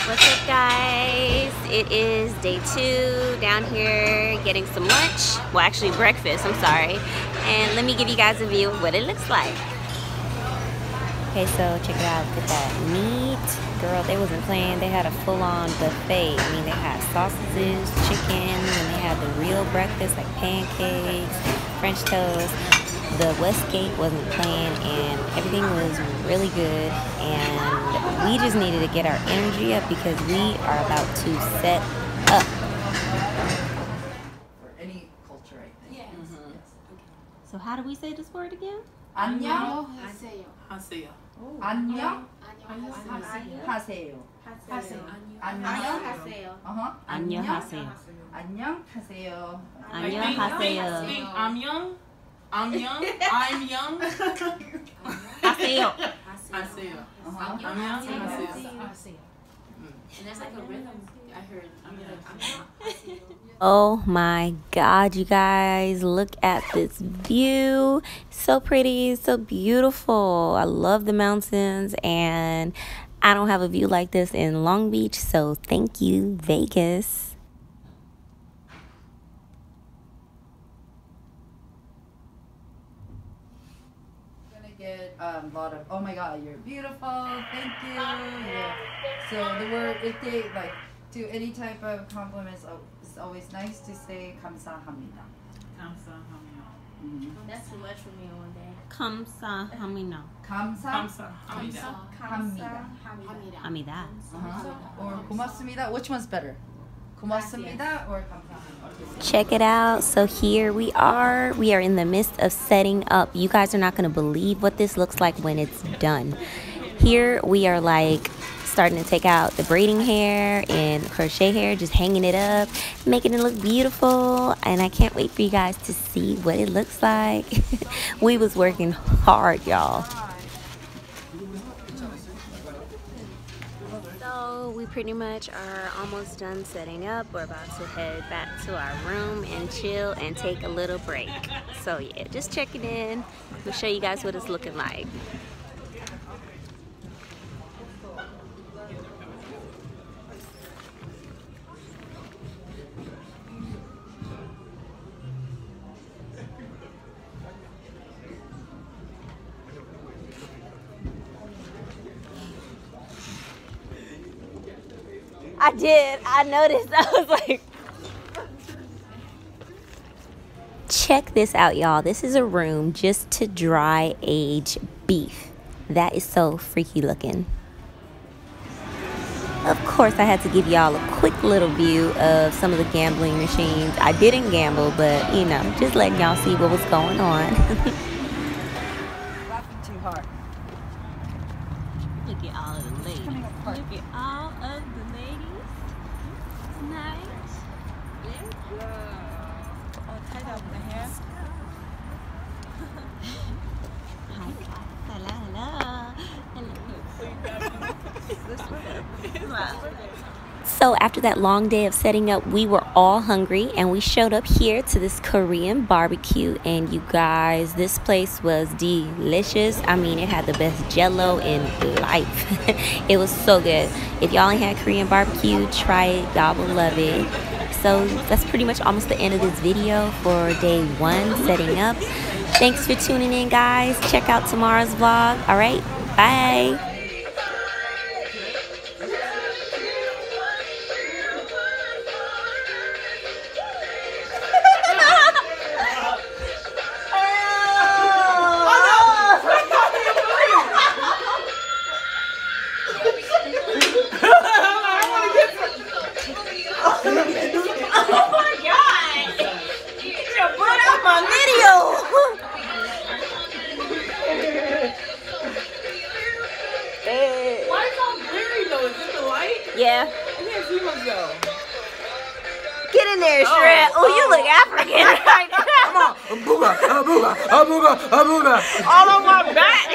What's up, guys? It is day 2 down here getting some lunch. Well, actually breakfast, I'm sorry. And let me give you guys a view of what it looks like. Okay, so check it out. Look at that meat. Girl, they wasn't playing. They had a full-on buffet. I mean, they had sausages, chicken, and they had the real breakfast like pancakes, French toast. The Westgate wasn't playing, and everything was really good. And we just needed to get our energy up because we are about to set up. For any culture, I think. Yes. Yes. Okay. So how do we say this word again? 안녕 하세요. 하세요. 안녕 안녕하세요. 하세요. 안녕하세요. 안녕하세요. 안녕하세요. 안녕하세요. I'm young. I'm young. I'm young. 하세요. 하세요. Uh-huh. I'm young. 하세요. And there's like a rhythm. I heard. Oh my God, you guys, look at this view. So pretty, so beautiful. I love the mountains, and I don't have a view like this in Long Beach, so thank you, Vegas. Get a lot of oh my god, you're beautiful, thank you. Yeah. So the word to any type of compliments, it's always nice to say 감사합니다. That's too much for me in one day. 감사합니다. 감사합니다. 합니다. Or 고맙습니다. Which one's better? 고맙습니다 or 감사합니다? Check it out. So here we are in the midst of setting up. You guys are not going to believe what this looks like when it's done. Here we are like starting to take out the braiding hair and crochet hair, just hanging it up, making it look beautiful. And I can't wait for you guys to see what it looks like. We was working hard, y'all. So we pretty much are almost done setting up. We're about to head back to our room and chill and take a little break. So yeah, just checking in. We'll show you guys what it's looking like. I did. I noticed. I was like, check this out, y'all. This is a room just to dry age beef. That is so freaky looking. Of course, I had to give y'all a quick little view of some of the gambling machines. I didn't gamble, but you know, just letting y'all see what was going on. Laughing too hard. Look at all of the ladies. Look at all of the ladies. Nice. There you go. Oh, tie that with the hair. So after that long day of setting up, we were all hungry and we showed up here to this Korean barbecue, and you guys, this place was delicious. I mean, it had the best jello in life. It was so good. If y'all ain't had Korean barbecue, try it. Y'all will love it. So that's pretty much almost the end of this video for day 1 setting up. Thanks for tuning in, guys. Check out tomorrow's vlog. All right, bye. Why is it all blurry though? Is it the light? Yeah. I can't see myself. Get in there, Shred. Oh, you look African right now. Come on. Booga, booga, booga, booga. All on my back.